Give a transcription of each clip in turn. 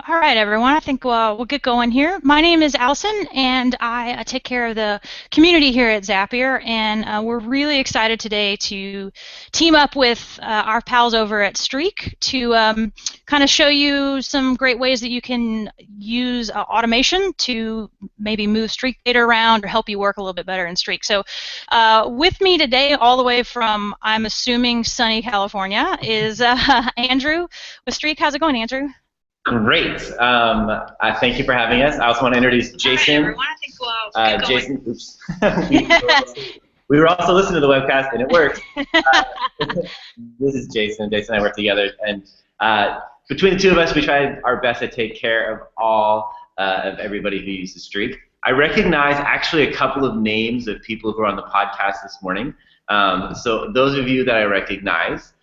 All right, everyone. I think we'll get going here. My name is Allison, and I take care of the community here at Zapier. And we're really excited today to team up with our pals over at Streak to kind of show you some great ways that you can use automation to maybe move Streak data around or help you work a little bit better in Streak. So with me today, all the way from, I'm assuming, sunny California, is Andrew with Streak. How's it going, Andrew? Great. I thank you for having us. I also want to introduce Jason. All right, everyone. I think Jason, oops. we were also listening to the webcast, and it worked. This is Jason. Jason and I work together, and between the two of us, we try our best to take care of all of everybody who uses Streak. I recognize actually a couple of names of people who are on the podcast this morning. So those of you that I recognize,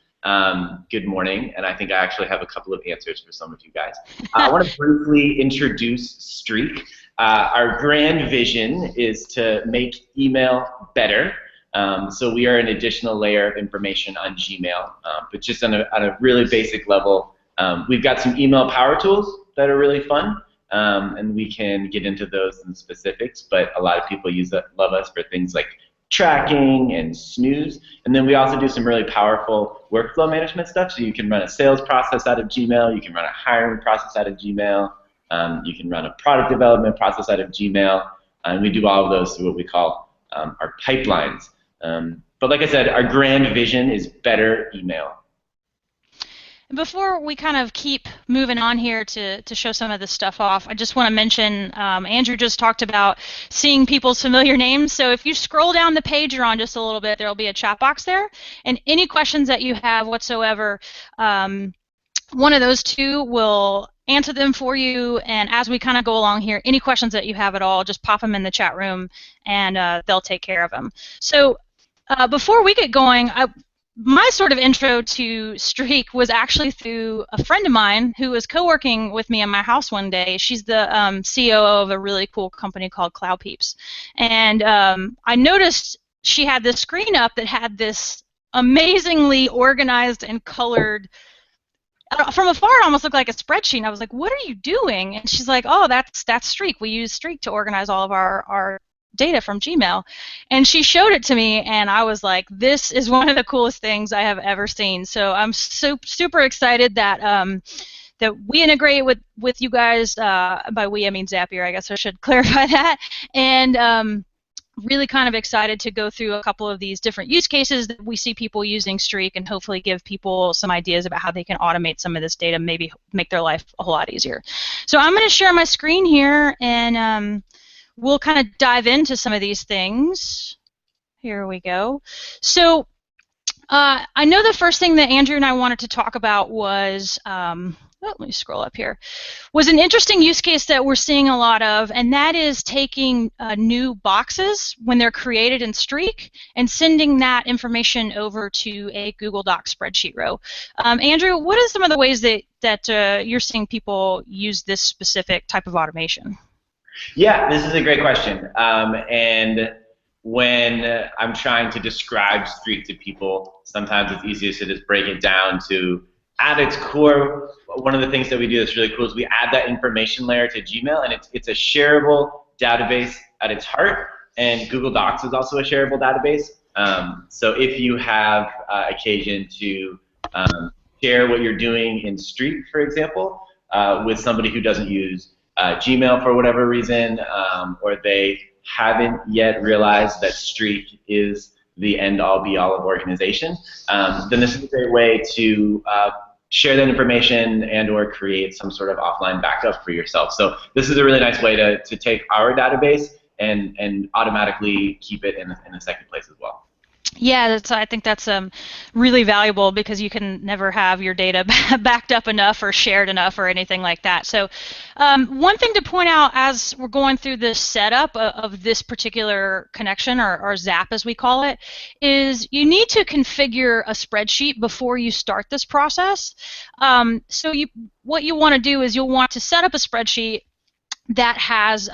good morning, and I think I actually have a couple of answers for some of you guys. I want to briefly introduce Streak. Our grand vision is to make email better. So we are an additional layer of information on Gmail, but just on a really basic level. We've got some email power tools that are really fun, and we can get into those in specifics, but a lot of people love us for things like tracking and snooze, and then we also do some really powerful workflow management stuff. So you can run a sales process out of Gmail, you can run a hiring process out of Gmail, you can run a product development process out of Gmail, and we do all of those through what we call our pipelines. But like I said, our grand vision is better email. Before we kind of keep moving on here to show some of this stuff off, I just want to mention Andrew just talked about seeing people's familiar names. So if you scroll down the page you're on just a little bit, there will be a chat box there. And any questions that you have whatsoever, one of those two will answer them for you. And as we kind of go along here, any questions that you have at all, just pop them in the chat room and they'll take care of them. So before we get going, my sort of intro to Streak was actually through a friend of mine who was co-working with me in my house one day. She's the COO of a really cool company called Cloud Peeps. And I noticed she had this screen up that had this amazingly organized and colored, from afar it almost looked like a spreadsheet. And I was like, what are you doing? And she's like, oh, that's Streak. We use Streak to organize all of our data from Gmail. And she showed it to me, and I was like, this is one of the coolest things I have ever seen. So I'm super excited that that we integrate with you guys. By we, I mean Zapier, I guess I should clarify that. And really kind of excited to go through a couple of these different use cases that we see people using Streak and hopefully give people some ideas about how they can automate some of this data, maybe make their life a whole lot easier. So I'm going to share my screen here, and we'll kind of dive into some of these things. Here we go. So I know the first thing that Andrew and I wanted to talk about was, let me scroll up here, was an interesting use case that we're seeing a lot of, and that is taking new boxes when they're created in Streak and sending that information over to a Google Docs spreadsheet row. Andrew, what are some of the ways that you're seeing people use this specific type of automation? Yeah, this is a great question. And when I'm trying to describe Streak to people, sometimes it's easiest to just break it down to, at its core, one of the things that we do that's really cool is we add that information layer to Gmail, and it's a shareable database at its heart, and Google Docs is also a shareable database. So if you have occasion to share what you're doing in Streak, for example, with somebody who doesn't use Gmail for whatever reason, or they haven't yet realized that Streak is the end-all, be-all of organization, then this is a great way to share that information and or create some sort of offline backup for yourself. So this is a really nice way to take our database and automatically keep it in a second place as well. Yeah, I think that's really valuable because you can never have your data backed up enough or shared enough or anything like that. So one thing to point out as we're going through this setup of this particular connection, or ZAP as we call it, is you need to configure a spreadsheet before you start this process. So what you want to do is you'll want to set up a spreadsheet that has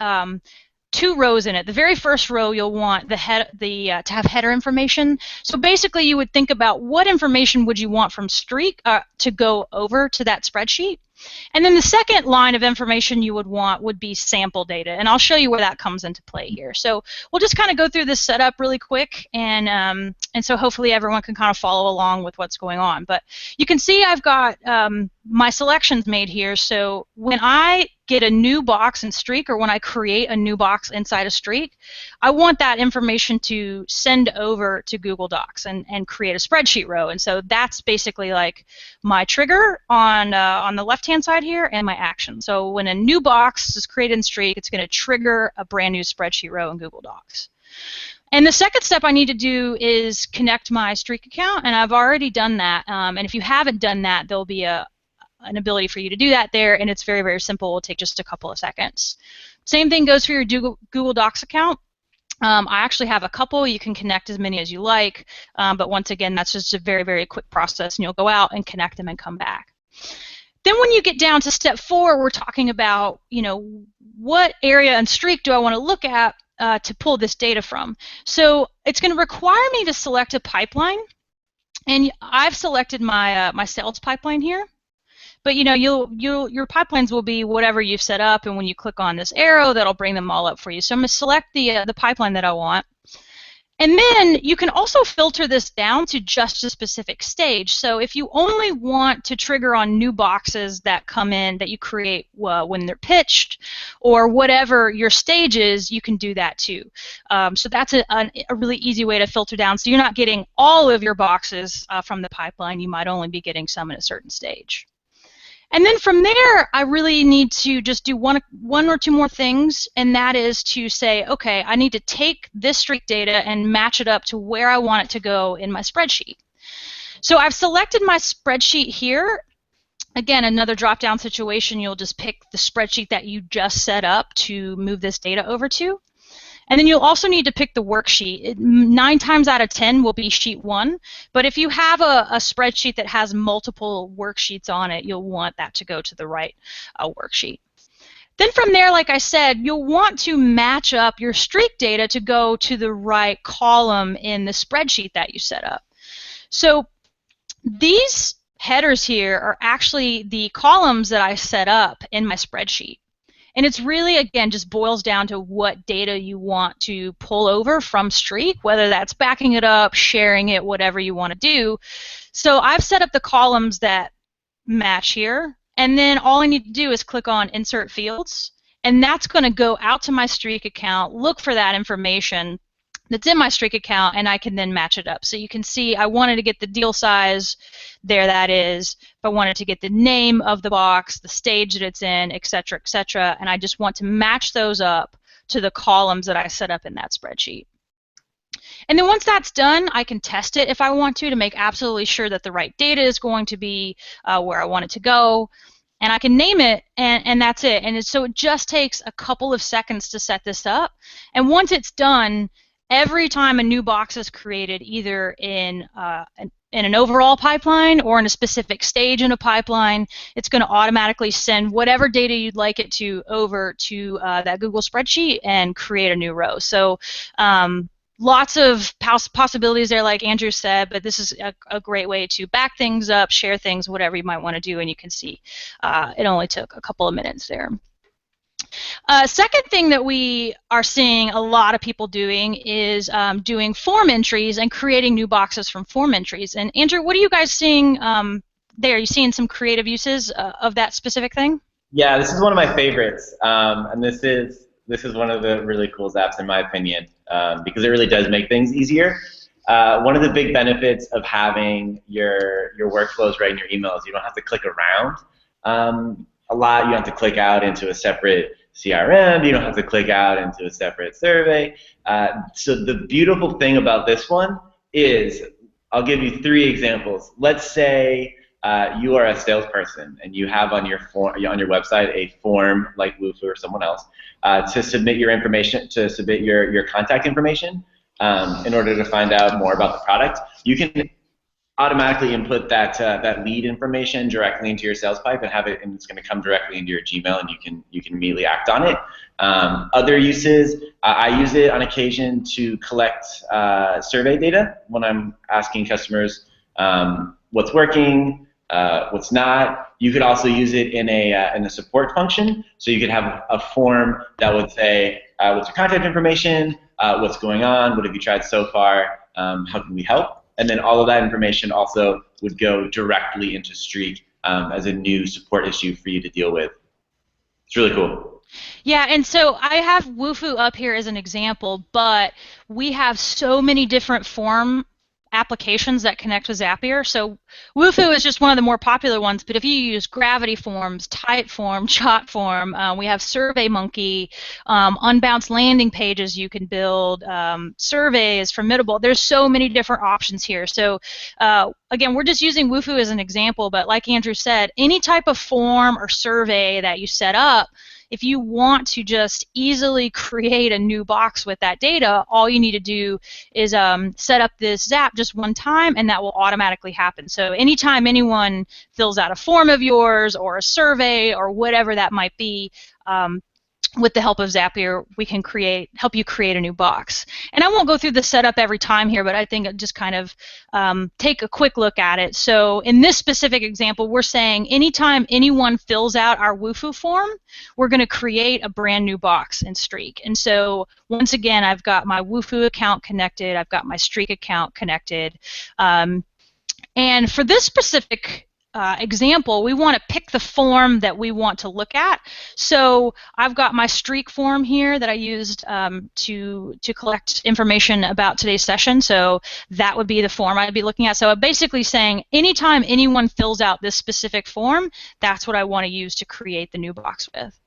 two rows in it. The very first row you'll want to have header information. So basically you would think about what information would you want from Streak to go over to that spreadsheet. And then the second line of information you would want would be sample data, and I'll show you where that comes into play here. So we'll just kind of go through this setup really quick, and so hopefully everyone can kind of follow along with what's going on. But you can see I've got my selections made here. So when I get a new box in Streak, or when I create a new box inside of Streak, I want that information to send over to Google Docs and create a spreadsheet row. And so that's basically like my trigger on the left-hand side here, and my action. So when a new box is created in Streak, it's going to trigger a brand new spreadsheet row in Google Docs. And the second step I need to do is connect my Streak account, and I've already done that. And if you haven't done that, there'll be an ability for you to do that there, and it's very, very simple. It'll take just a couple of seconds. Same thing goes for your Google Docs account. I actually have a couple. You can connect as many as you like, but once again, that's just a very, very quick process, and you'll go out and connect them and come back. Then when you get down to step 4, we're talking about, what area in Streak do I want to look at to pull this data from? So it's going to require me to select a pipeline, and I've selected my my sales pipeline here. But your pipelines will be whatever you've set up, and when you click on this arrow, that'll bring them all up for you. So I'm going to select the pipeline that I want. And then you can also filter this down to just a specific stage. So if you only want to trigger on new boxes that come in that you create when they're pitched, or whatever your stage is, you can do that too. So that's a really easy way to filter down. So you're not getting all of your boxes from the pipeline. You might only be getting some at a certain stage. And then from there, I really need to just do one or two more things, and that is to say, okay, I need to take this Streak data and match it up to where I want it to go in my spreadsheet. So I've selected my spreadsheet here. Again, another drop-down situation, you'll just pick the spreadsheet that you just set up to move this data over to. And then you'll also need to pick the worksheet. 9 times out of 10 will be sheet 1, but if you have a spreadsheet that has multiple worksheets on it, you'll want that to go to the right worksheet. Then from there, like I said, you'll want to match up your Streak data to go to the right column in the spreadsheet that you set up. So these headers here are actually the columns that I set up in my spreadsheet. And it's really, again, just boils down to what data you want to pull over from Streak, whether that's backing it up, sharing it, whatever you want to do. So I've set up the columns that match here, and then all I need to do is click on Insert Fields, and that's going to go out to my Streak account, look for that information that's in my Streak account, and I can then match it up. So you can see I wanted to get the deal size, there that is. If I wanted to get the name of the box, the stage that it's in, et cetera, and I just want to match those up to the columns that I set up in that spreadsheet. And then once that's done, I can test it if I want to make absolutely sure that the right data is going to be where I want it to go. And I can name it, and that's it. And so it just takes a couple of seconds to set this up. And once it's done, every time a new box is created, either in an overall pipeline or in a specific stage in a pipeline, it's going to automatically send whatever data you'd like it to over to that Google spreadsheet and create a new row. So lots of possibilities there, like Andrew said, but this is a great way to back things up, share things, whatever you might want to do, and you can see it only took a couple of minutes there. Second thing that we are seeing a lot of people doing is doing form entries and creating new boxes from form entries. And Andrew, what are you guys seeing there? Are you seeing some creative uses of that specific thing? Yeah, this is one of my favorites, and this is one of the really cool apps in my opinion, because it really does make things easier. One of the big benefits of having your workflows right in your email is you don't have to click around a lot. You don't have to click out into a separate CRM. You don't have to click out into a separate survey. So the beautiful thing about this one is, I'll give you 3 examples. Let's say you are a salesperson and you have on your website a form like Wufoo or someone else to submit your information, to submit your contact information in order to find out more about the product. You can automatically input that lead information directly into your sales pipe and have it, and it's going to come directly into your Gmail, and you can immediately act on it. Other uses, I use it on occasion to collect survey data when I'm asking customers what's working, what's not. You could also use it in a support function. So you could have a form that would say, what's your contact information, what's going on, what have you tried so far, how can we help? And then all of that information also would go directly into Streak as a new support issue for you to deal with. It's really cool. Yeah, and so I have Wufoo up here as an example, but we have so many different form applications that connect with Zapier. So Wufoo is just one of the more popular ones, but if you use Gravity Forms, Typeform, Jotform, we have SurveyMonkey, unbounced landing pages you can build, surveys, Formidable. There's so many different options here. So again, we're just using Wufoo as an example, but like Andrew said, any type of form or survey that you set up, if you want to just easily create a new box with that data, all you need to do is set up this Zap just one time, and that will automatically happen. So anytime anyone fills out a form of yours or a survey or whatever that might be, with the help of Zapier, we can help you create a new box. And I won't go through the setup every time here, but I think just kind of take a quick look at it. So in this specific example, we're saying anytime anyone fills out our Wufoo form, we're going to create a brand new box in Streak. And so once again, I've got my Wufoo account connected. I've got my Streak account connected. And for this specific example, we want to pick the form that we want to look at. So I've got my Streak form here that I used to collect information about today's session. So that would be the form I'd be looking at. So I'm basically saying anytime anyone fills out this specific form, that's what I want to use to create the new box with.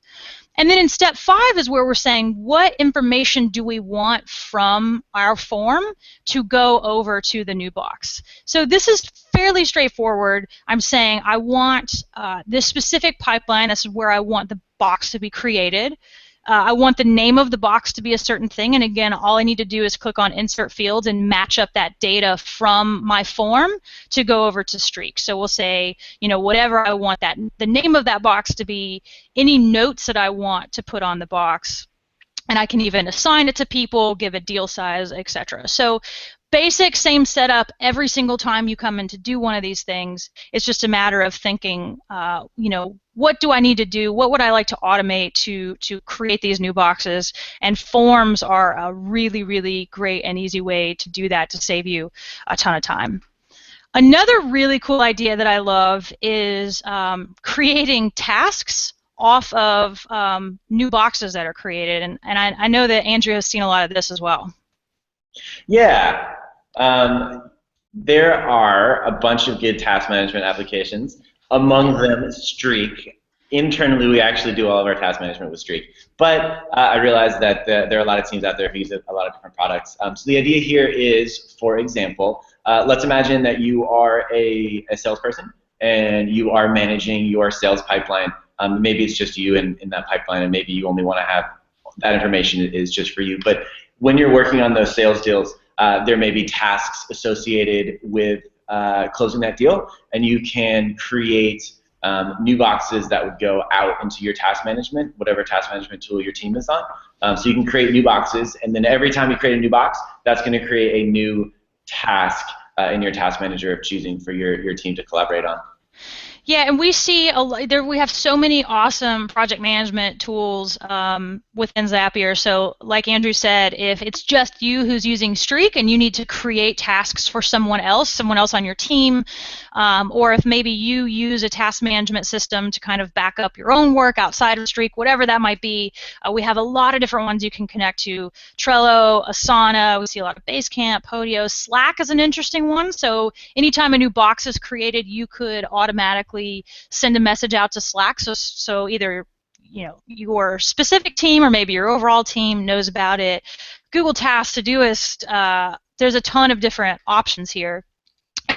And then in step 5 is where we're saying what information do we want from our form to go over to the new box. So this is fairly straightforward. I'm saying I want this specific pipeline. This is where I want the box to be created. I want the name of the box to be a certain thing, and again, all I need to do is click on Insert Fields and match up that data from my form to go over to Streak. So we'll say, whatever I want the name of that box to be, any notes that I want to put on the box, and I can even assign it to people, give it deal size, etc. So basic, same setup every single time you come in to do one of these things. It's just a matter of thinking, what do I need to do? What would I like to automate to create these new boxes? And forms are a really, really great and easy way to do that to save you a ton of time. Another really cool idea that I love is creating tasks off of new boxes that are created. And I know that Andrew has seen a lot of this as well. Yeah. There are a bunch of good task management applications. Among them, Streak. Internally, we actually do all of our task management with Streak. But I realize that there are a lot of teams out there who use a lot of different products. So the idea here is, for example, let's imagine that you are a salesperson and you are managing your sales pipeline. Maybe it's just you in that pipeline, and maybe you only want to have that information is just for you. But when you're working on those sales deals, there may be tasks associated with closing that deal, and you can create new boxes that would go out into your task management, whatever task management tool your team is on. So you can create new boxes, and then every time you create a new box, that's going to create a new task in your task manager of choosing for your team to collaborate on. Yeah, and we see we have so many awesome project management tools within Zapier. So like Andrew said, if it's just you who's using Streak and you need to create tasks for someone else on your team, or if maybe you use a task management system to kind of back up your own work outside of Streak, whatever that might be, we have a lot of different ones you can connect to. Trello, Asana, we see a lot of Basecamp, Podio. Slack is an interesting one. So anytime a new box is created, you could automatically send a message out to Slack, so either your specific team or maybe your overall team knows about it. Google Tasks, Todoist, there's a ton of different options here.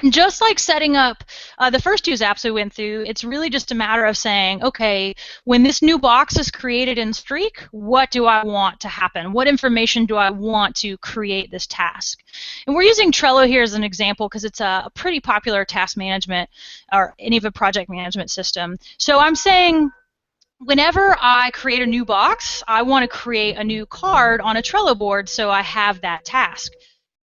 And just like setting up the first two apps we went through, it's really just a matter of saying, okay, when this new box is created in Streak, what do I want to happen? What information do I want to create this task? And we're using Trello here as an example because it's a pretty popular task management or any of a project management system. So I'm saying, whenever I create a new box, I want to create a new card on a Trello board so I have that task.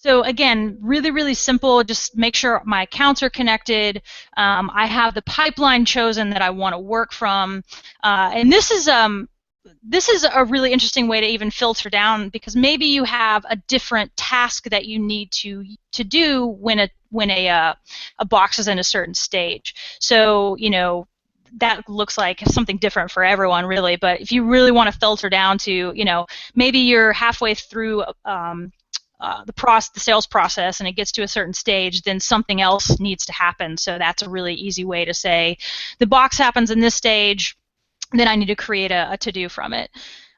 So again, really, really simple. Just make sure my accounts are connected. I have the pipeline chosen that I want to work from, and this is a really interesting way to even filter down, because maybe you have a different task that you need to do when a box is in a certain stage. So that looks like something different for everyone, really. But if you really want to filter down to, maybe you're halfway through the sales process and it gets to a certain stage, then something else needs to happen. So that's a really easy way to say the box happens in this stage, then I need to create a to-do from it.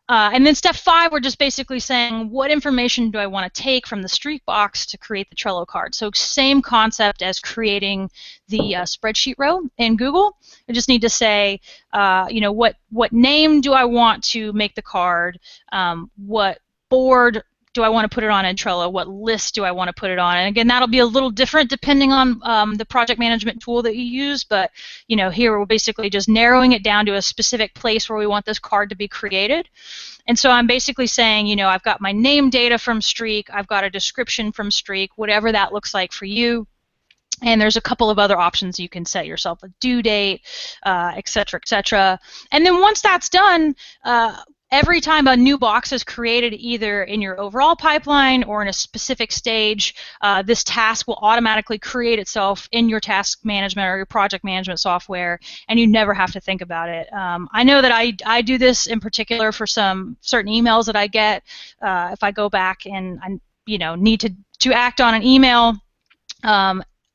And then step 5, we're just basically saying what information do I want to take from the streak box to create the Trello card. So same concept as creating the spreadsheet row in Google. I just need to say, what name do I want to make the card? What board do I want to put it on in Trello? What list do I want to put it on? And again, that'll be a little different depending on the project management tool that you use, but here we're basically just narrowing it down to a specific place where we want this card to be created. And so I'm basically saying, I've got my name data from Streak, I've got a description from Streak, whatever that looks like for you. And there's a couple of other options. You can set yourself a due date, et cetera, et cetera. And then once that's done, every time a new box is created, either in your overall pipeline or in a specific stage, this task will automatically create itself in your task management or your project management software, and you never have to think about it. I know that I do this in particular for some certain emails that I get. If I go back and I need to act on an email,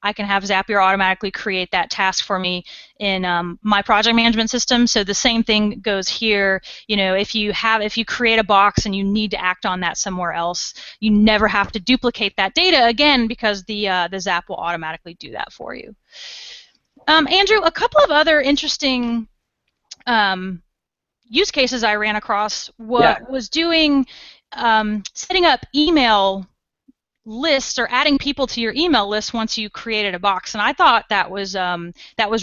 I can have Zapier automatically create that task for me in my project management system. So the same thing goes here. If you create a box and you need to act on that somewhere else, you never have to duplicate that data again, because the Zap will automatically do that for you. Andrew, a couple of other interesting use cases I ran across was doing setting up email lists or adding people to your email list once you created a box, and I thought that was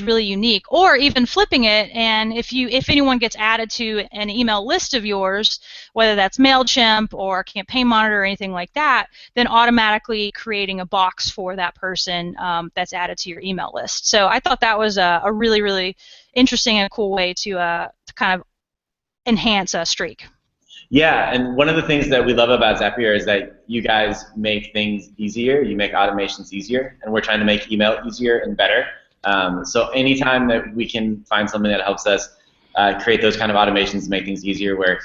really unique. Or even flipping it, and if anyone gets added to an email list of yours, whether that's MailChimp or Campaign Monitor or anything like that, then automatically creating a box for that person that's added to your email list. So I thought that was a really, really interesting and cool way to kind of enhance a streak. Yeah, and one of the things that we love about Zapier is that you guys make things easier, you make automations easier, and we're trying to make email easier and better. So anytime that we can find something that helps us create those kind of automations, make things easier, where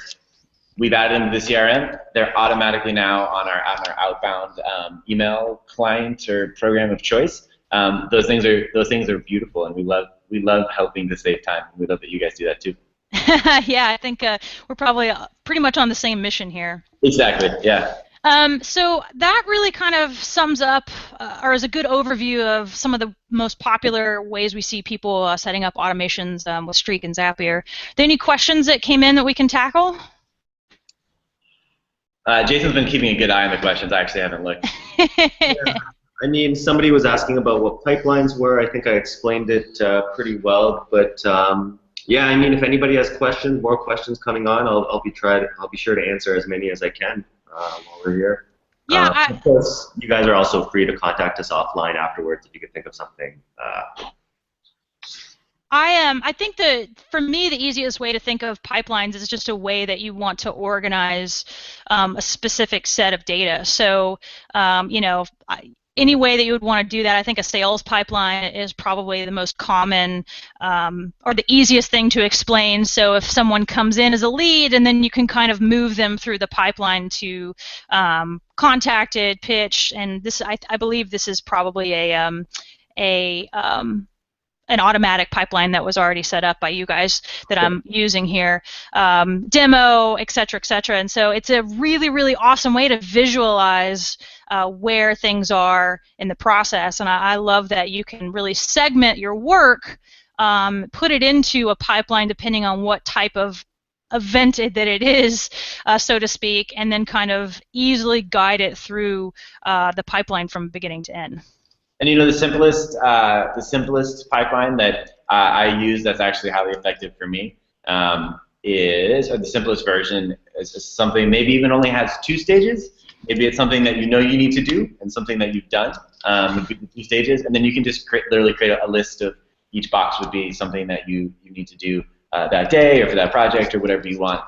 we've added them to the CRM, they're automatically now on our outbound email client or program of choice. Those things are beautiful, and we love helping to save time. We love that you guys do that too. Yeah, I think we're probably pretty much on the same mission here. Exactly, yeah. So that really kind of sums up, or is a good overview of some of the most popular ways we see people setting up automations with Streak and Zapier. Are there any questions that came in that we can tackle? Jason's been keeping a good eye on the questions. I actually haven't looked. Yeah. I mean, somebody was asking about what pipelines were. I think I explained it pretty well, but yeah, I mean, if anybody has questions, more questions coming on, I'll be sure to answer as many as I can while we're here. Yeah. Of course, you guys are also free to contact us offline afterwards if you could think of something. I think that for me the easiest way to think of pipelines is just a way that you want to organize a specific set of data. So any way that you would want to do that, I think a sales pipeline is probably the most common or the easiest thing to explain. So if someone comes in as a lead, and then you can kind of move them through the pipeline to contacted, pitch, and this I believe this is probably an automatic pipeline that was already set up by you guys that I'm using here, demo, et cetera, et cetera. And so it's a really, really awesome way to visualize where things are in the process. And I love that you can really segment your work, put it into a pipeline depending on what type of event that it is, so to speak, and then kind of easily guide it through the pipeline from beginning to end. And the simplest pipeline that I use that's actually highly effective for me or the simplest version is something maybe even only has 2 stages. Maybe it's something that you know you need to do and something that you've done, would be the 2 stages, and then you can just literally create a list of each box would be something that you need to do that day or for that project or whatever you want.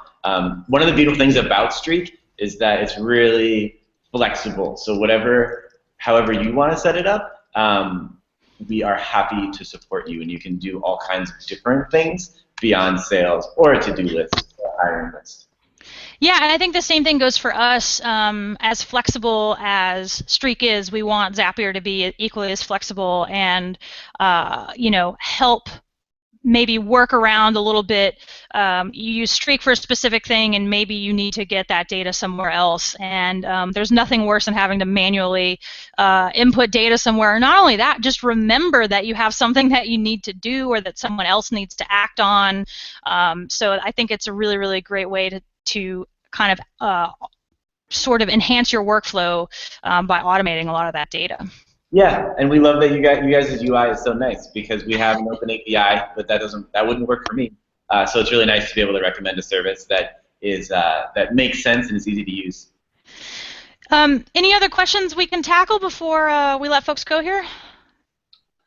One of the beautiful things about Streak is that it's really flexible. So however you want to set it up, we are happy to support you, and you can do all kinds of different things beyond sales or a to-do list or a hiring list. Yeah, and I think the same thing goes for us. As flexible as Streak is, we want Zapier to be equally as flexible and, help maybe work around a little bit. You use Streak for a specific thing, and maybe you need to get that data somewhere else. And there's nothing worse than having to manually input data somewhere. Not only that, just remember that you have something that you need to do or that someone else needs to act on. So I think it's a really, really great way to kind of sort of enhance your workflow by automating a lot of that data. Yeah, and we love that you guys' UI is so nice because we have an open API, but that wouldn't work for me. So it's really nice to be able to recommend a service that makes sense and is easy to use. Any other questions we can tackle before we let folks go here?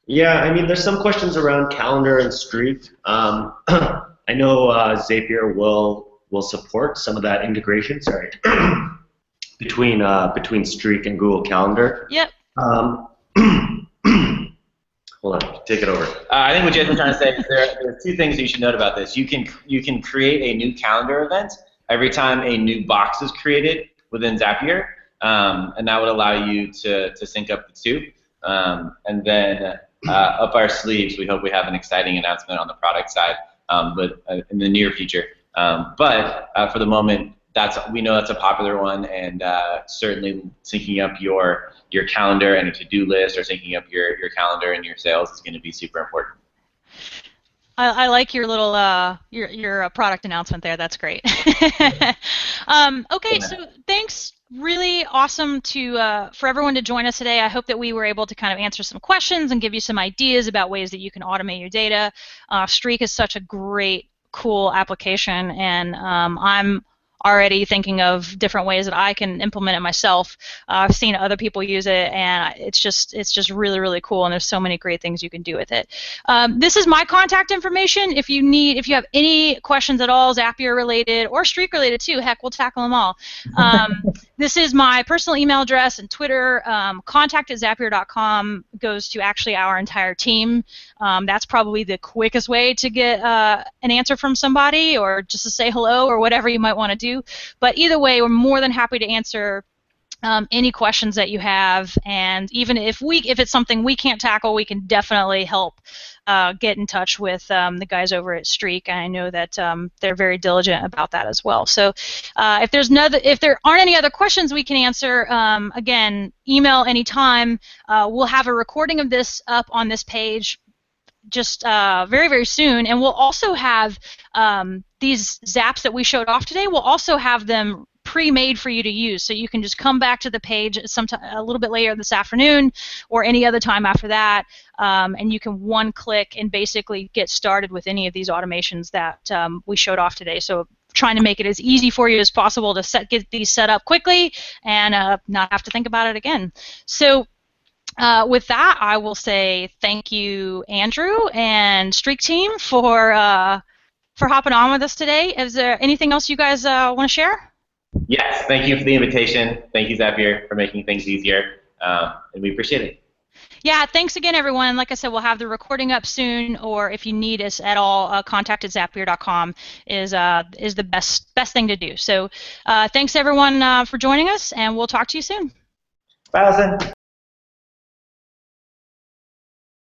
Yeah, I mean, there's some questions around calendar and Streak. I know Zapier will support some of that integration. Sorry, between Streak and Google Calendar. Yep. Hold on, take it over. I think what Jason's trying to say is there are 2 things that you should note about this. You can create a new calendar event every time a new box is created within Zapier, and that would allow you to sync up the 2. And then up our sleeves, we hope we have an exciting announcement on the product side, but in the near future. But for the moment, we know that's a popular one, and certainly syncing up your calendar and a to-do list, or syncing up your calendar and your sales is going to be super important. I like your little your product announcement there. That's great. Okay, so thanks. Really awesome for everyone to join us today. I hope that we were able to kind of answer some questions and give you some ideas about ways that you can automate your data. Streak is such a great, cool application, and I'm already thinking of different ways that I can implement it myself. I've seen other people use it, and it's just really, really cool, and there's so many great things you can do with it. This is my contact information. If you have any questions at all, Zapier related or Streak related too, heck, we'll tackle them all. This is my personal email address and Twitter. Contact@zapier.com goes to actually our entire team. That's probably the quickest way to get an answer from somebody, or just to say hello, or whatever you might want to do. But either way, we're more than happy to answer any questions that you have, and even if it's something we can't tackle, we can definitely help get in touch with the guys over at Streak. I know that they're very diligent about that as well. So if there aren't any other questions we can answer, again, email anytime. We'll have a recording of this up on this page just very, very soon, and we'll also have these zaps that we showed off today. We'll also have them pre-made for you to use, so you can just come back to the page sometime a little bit later this afternoon or any other time after that, and you can one-click and basically get started with any of these automations that we showed off today. So trying to make it as easy for you as possible to get these set up quickly and not have to think about it again. So with that, I will say thank you, Andrew and Streak team, for hopping on with us today. Is there anything else you guys want to share? Yes, thank you for the invitation. Thank you, Zapier, for making things easier, and we appreciate it. Yeah, thanks again, everyone. Like I said, we'll have the recording up soon, or if you need us at all, contact@zapier.com is the best thing to do. So thanks, everyone, for joining us, and we'll talk to you soon. Bye, Allison.